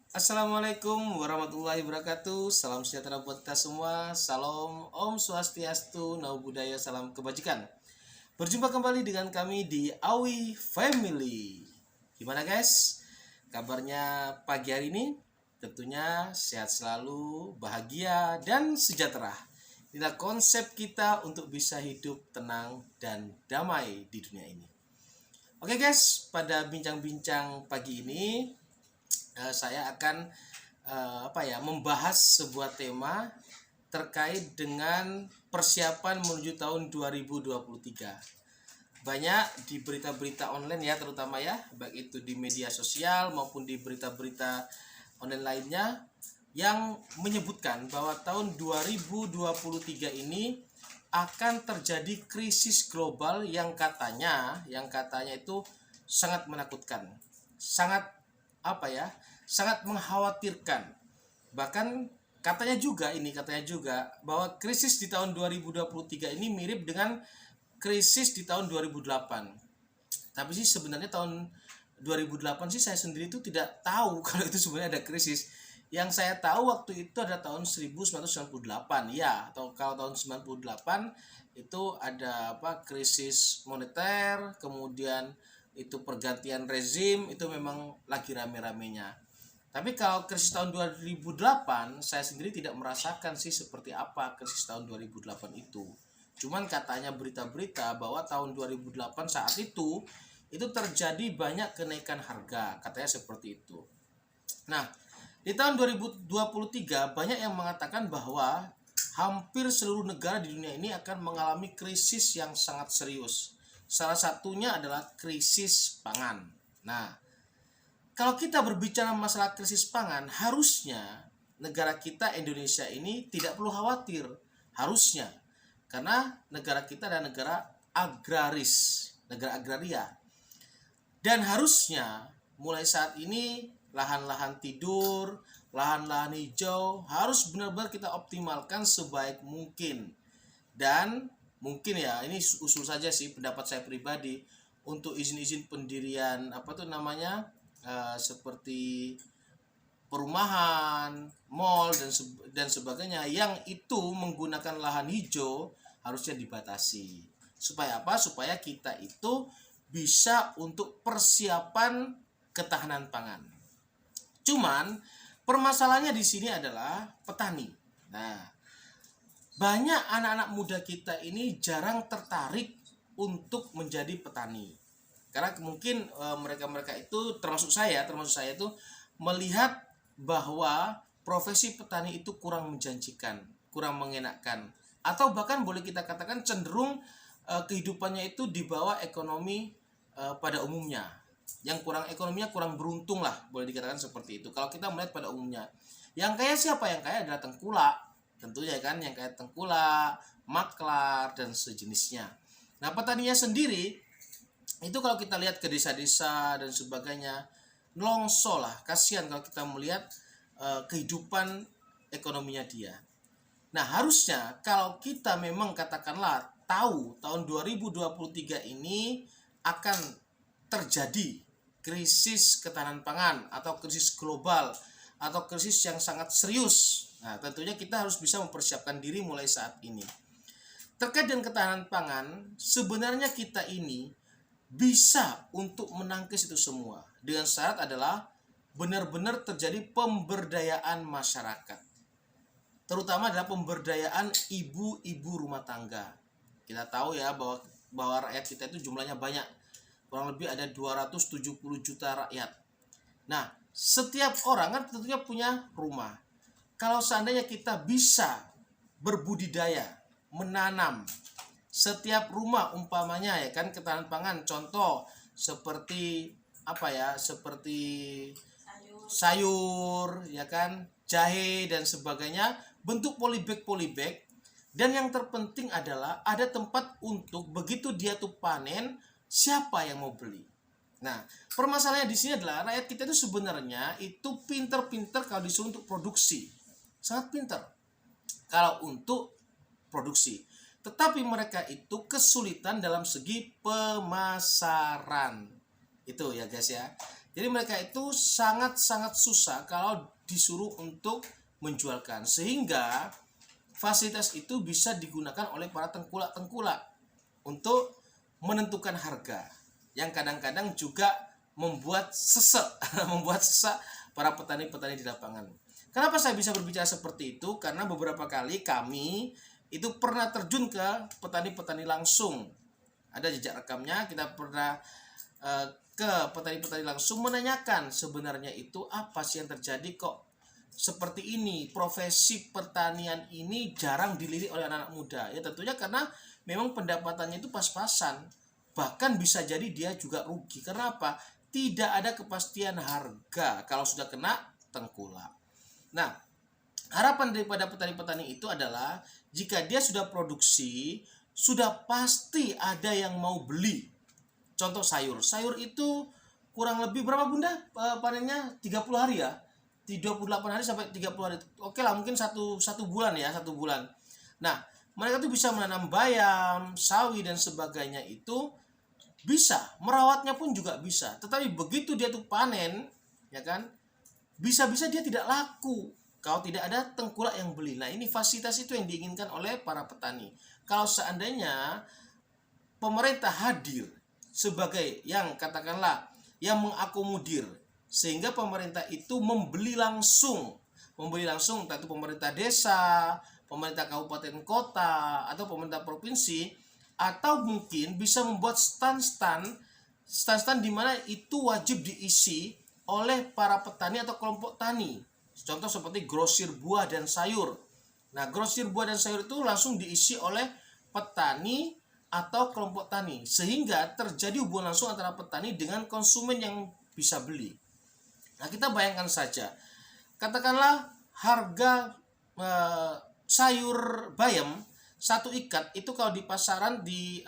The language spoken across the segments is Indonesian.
Assalamualaikum warahmatullahi wabarakatuh. Salam sejahtera buat kita semua. Salam Om Swastiastu, Namo Buddhaya, salam kebajikan. Berjumpa kembali dengan kami di Awi Family. Gimana guys? Kabarnya pagi hari ini? Tentunya sehat selalu, bahagia, dan sejahtera. Inilah konsep kita untuk bisa hidup tenang dan damai di dunia ini. Oke guys, pada bincang-bincang pagi ini saya akan membahas sebuah tema terkait dengan persiapan menuju tahun 2023. Banyak di berita-berita online ya, terutama ya, baik itu di media sosial maupun di berita-berita online lainnya yang menyebutkan bahwa tahun 2023 ini akan terjadi krisis global yang katanya itu sangat menakutkan, sangat sangat mengkhawatirkan. Bahkan katanya juga bahwa krisis di tahun 2023 ini mirip dengan krisis di tahun 2008. Tapi sih sebenarnya tahun 2008 sih saya sendiri itu tidak tahu kalau itu sebenarnya ada krisis. Yang saya tahu waktu itu ada tahun 1998 ya, atau kalau tahun 98 itu ada krisis moneter, kemudian itu pergantian rezim, itu memang lagi rame-ramenya. Tapi kalau krisis tahun 2008 saya sendiri tidak merasakan sih seperti apa krisis tahun 2008 itu. Cuman katanya berita-berita bahwa tahun 2008 saat itu terjadi banyak kenaikan harga, katanya seperti itu. Nah, di tahun 2023 banyak yang mengatakan bahwa hampir seluruh negara di dunia ini akan mengalami krisis yang sangat serius. Salah satunya adalah krisis pangan. Nah, kalau kita berbicara masalah krisis pangan, harusnya negara kita Indonesia ini tidak perlu khawatir. Harusnya. Karena negara kita adalah negara agraris, negara agraria. Dan harusnya mulai saat ini lahan-lahan tidur, lahan-lahan hijau harus benar-benar kita optimalkan sebaik mungkin. Dan mungkin ya, ini usul saja sih, pendapat saya pribadi, untuk izin-izin pendirian seperti perumahan, mall dan sebagainya yang itu menggunakan lahan hijau harusnya dibatasi. Supaya apa? Supaya kita itu bisa untuk persiapan ketahanan pangan. Cuman permasalahannya di sini adalah petani. Nah, banyak anak-anak muda kita ini jarang tertarik untuk menjadi petani. Karena mungkin mereka-mereka itu termasuk saya itu melihat bahwa profesi petani itu kurang menjanjikan, kurang mengenakan, atau bahkan boleh kita katakan cenderung kehidupannya itu di bawah ekonomi pada umumnya. Yang ekonominya kurang beruntung lah, boleh dikatakan seperti itu. Kalau kita melihat pada umumnya, yang kaya siapa? Yang kaya adalah tengkulak, tentunya kan, yang kaya tengkulak, maklar dan sejenisnya. Nah, petaninya sendiri itu kalau kita lihat ke desa-desa dan sebagainya, nelongso lah, kasihan kalau kita melihat kehidupan ekonominya dia. Nah, harusnya kalau kita memang katakanlah tahu tahun 2023 ini akan terjadi krisis ketahanan pangan atau krisis global atau krisis yang sangat serius. Nah, tentunya kita harus bisa mempersiapkan diri mulai saat ini. Terkait dengan ketahanan pangan, sebenarnya kita ini bisa untuk menangkis itu semua. Dengan syarat adalah benar-benar terjadi pemberdayaan masyarakat. Terutama adalah pemberdayaan ibu-ibu rumah tangga. Kita tahu ya bahwa rakyat kita itu jumlahnya banyak. Kurang lebih ada 270 juta rakyat. Nah, setiap orang kan tentunya punya rumah. Kalau seandainya kita bisa berbudidaya, menanam setiap rumah umpamanya ya kan, ketahanan pangan, contoh seperti seperti sayur ya kan, jahe dan sebagainya, bentuk polybag, dan yang terpenting adalah ada tempat untuk begitu dia tuh panen, siapa yang mau beli. Nah, permasalahannya di sini adalah rakyat kita itu sebenarnya itu pinter-pinter kalau disuruh untuk produksi, sangat pinter kalau untuk produksi. Tetapi mereka itu kesulitan dalam segi pemasaran. Itu ya guys ya. Jadi mereka itu sangat-sangat susah kalau disuruh untuk menjualkan, sehingga fasilitas itu bisa digunakan oleh para tengkulak-tengkulak untuk menentukan harga, yang kadang-kadang juga membuat sesek membuat sesak para petani-petani di lapangan. Kenapa saya bisa berbicara seperti itu? Karena beberapa kali kami itu pernah terjun ke petani-petani langsung. Ada jejak rekamnya, kita pernah ke petani-petani langsung menanyakan sebenarnya itu apa sih yang terjadi, kok seperti ini, profesi pertanian ini jarang dilirik oleh anak-anak muda. Ya tentunya karena memang pendapatannya itu pas-pasan, bahkan bisa jadi dia juga rugi. Karena apa? Tidak ada kepastian harga kalau sudah kena tengkulak. Nah, harapan daripada petani-petani itu adalah jika dia sudah produksi, sudah pasti ada yang mau beli. Contoh sayur. Sayur itu kurang lebih berapa Bunda panennya? 30 hari ya? 38 hari sampai 30 hari. Oke lah, mungkin satu bulan ya, 1 bulan. Nah, mereka tuh bisa menanam bayam, sawi dan sebagainya itu bisa, merawatnya pun juga bisa. Tetapi begitu dia tuh panen, ya kan? Bisa-bisa dia tidak laku kalau tidak ada tengkulak yang beli. Nah, ini fasilitas itu yang diinginkan oleh para petani. Kalau seandainya pemerintah hadir sebagai yang katakanlah yang mengakomodir, sehingga pemerintah itu membeli langsung entah itu pemerintah desa, pemerintah kabupaten kota, atau pemerintah provinsi, atau mungkin bisa membuat stand-stand di mana itu wajib diisi oleh para petani atau kelompok tani. Contoh seperti grosir buah dan sayur. Nah, grosir buah dan sayur itu langsung diisi oleh petani atau kelompok tani, sehingga terjadi hubungan langsung antara petani dengan konsumen yang bisa beli. Nah, kita bayangkan saja, katakanlah harga sayur bayam satu ikat itu kalau di pasaran di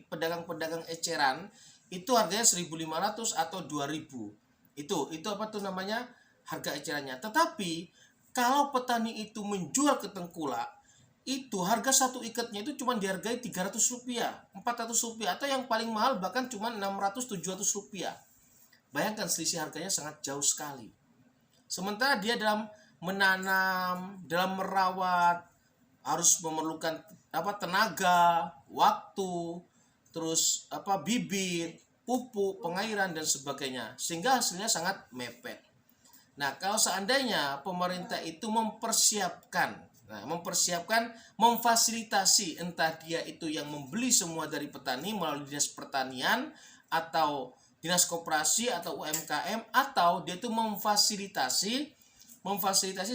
pedagang-pedagang eceran itu harganya 1.500 atau 2.000. Itu apa tuh namanya, harga ecerannya. Tetapi kalau petani itu menjual ke tengkulak, itu harga satu ikatnya itu cuma dihargai 300 rupiah, 400 rupiah, atau yang paling mahal bahkan cuma 600-700 rupiah. Bayangkan selisih harganya sangat jauh sekali. Sementara dia dalam menanam, dalam merawat harus memerlukan tenaga, waktu, terus bibit, pupuk, pengairan dan sebagainya, sehingga hasilnya sangat mepet. Nah, kalau seandainya pemerintah itu memfasilitasi, entah dia itu yang membeli semua dari petani melalui dinas pertanian atau dinas koperasi atau UMKM, atau dia itu memfasilitasi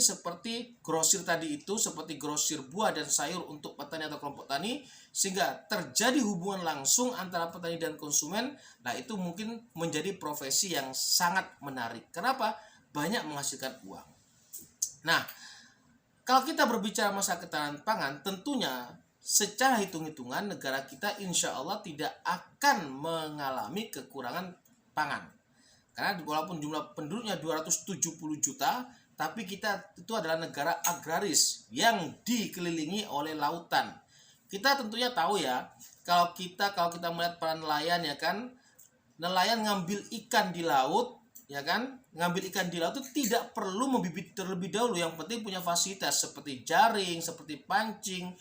seperti grosir tadi itu, seperti grosir buah dan sayur untuk petani atau kelompok tani, sehingga terjadi hubungan langsung antara petani dan konsumen. Nah, itu mungkin menjadi profesi yang sangat menarik. Kenapa? Banyak menghasilkan uang. Nah, kalau kita berbicara masalah ketahanan pangan, tentunya secara hitung-hitungan negara kita insya Allah tidak akan mengalami kekurangan pangan. Karena walaupun jumlah penduduknya 270 juta, tapi kita itu adalah negara agraris yang dikelilingi oleh lautan. Kita tentunya tahu ya, kalau kita melihat para nelayan, ya kan, nelayan ngambil ikan di laut, ya kan, ngambil ikan di laut itu tidak perlu membibit terlebih dahulu. Yang penting punya fasilitas seperti jaring, seperti pancing,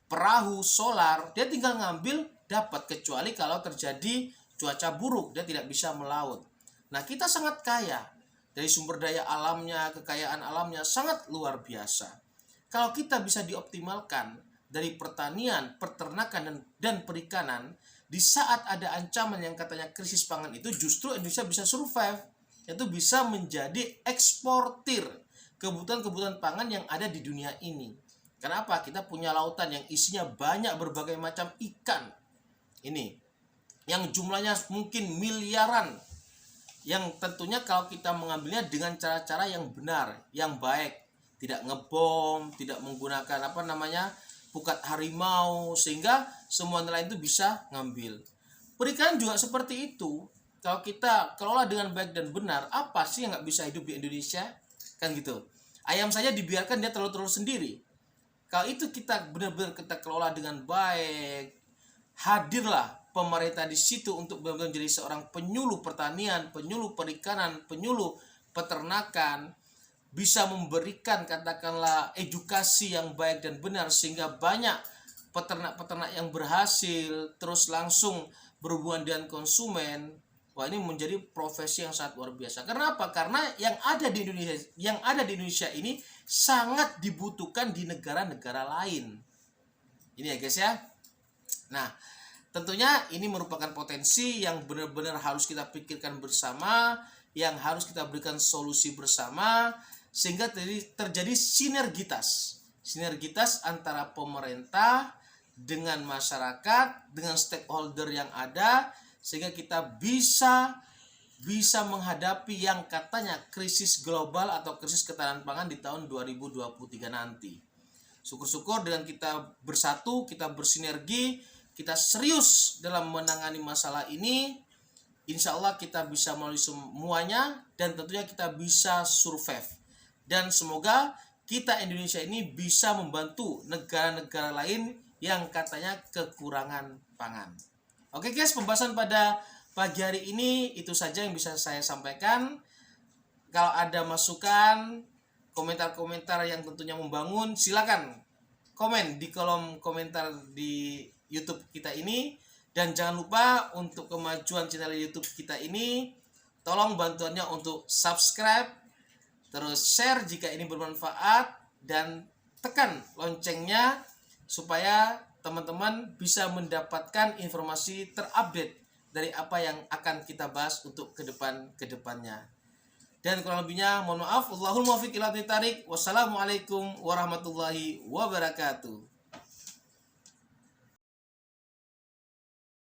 perahu, solar, dia tinggal ngambil dapat, kecuali kalau terjadi cuaca buruk dia tidak bisa melaut. Nah, kita sangat kaya dari sumber daya alamnya, kekayaan alamnya sangat luar biasa. Kalau kita bisa dioptimalkan dari pertanian, peternakan dan perikanan, di saat ada ancaman yang katanya krisis pangan itu, justru Indonesia bisa survive, yaitu bisa menjadi eksportir kebutuhan-kebutuhan pangan yang ada di dunia ini. Kenapa? Kita punya lautan yang isinya banyak berbagai macam ikan. Ini yang jumlahnya mungkin miliaran, yang tentunya kalau kita mengambilnya dengan cara-cara yang benar, yang baik, tidak ngebom, tidak menggunakan pukat harimau, sehingga semua nelayan itu bisa ngambil. Perikanan juga seperti itu. Kalau kita kelola dengan baik dan benar, apa sih yang nggak bisa hidup di Indonesia? Kan gitu. Ayam saja dibiarkan dia telur-telur sendiri. Kalau itu kita benar-benar kita kelola dengan baik, hadirlah pemerintah di situ untuk benar-benar menjadi seorang penyuluh pertanian, penyuluh perikanan, penyuluh peternakan, bisa memberikan katakanlah edukasi yang baik dan benar sehingga banyak peternak-peternak yang berhasil terus langsung berhubungan dengan konsumen. Wah, ini menjadi profesi yang sangat luar biasa. Karena apa? Karena yang ada di Indonesia ini sangat dibutuhkan di negara-negara lain. Ini ya guys ya. Nah, tentunya ini merupakan potensi yang benar-benar harus kita pikirkan bersama, yang harus kita berikan solusi bersama, sehingga terjadi sinergitas antara pemerintah dengan masyarakat, dengan stakeholder yang ada, sehingga kita bisa menghadapi yang katanya krisis global atau krisis ketahanan pangan di tahun 2023 nanti. Syukur-syukur dengan kita bersatu, kita bersinergi, kita serius dalam menangani masalah ini, insya Allah kita bisa melalui semuanya dan tentunya kita bisa survive. Dan semoga kita Indonesia ini bisa membantu negara-negara lain yang katanya kekurangan pangan. Oke guys, pembahasan pada pagi hari ini itu saja yang bisa saya sampaikan. Kalau ada masukan, komentar-komentar yang tentunya membangun, silakan komen di kolom komentar di YouTube kita ini. Dan jangan lupa untuk kemajuan channel YouTube kita ini, tolong bantuannya untuk subscribe, terus share jika ini bermanfaat, dan tekan loncengnya supaya teman-teman bisa mendapatkan informasi terupdate dari apa yang akan kita bahas untuk kedepannya. Dan kurang lebihnya mohon maaf. Wallahul muwaffiq ila aqwamit thoriq. Wassalamualaikum warahmatullahi wabarakatuh.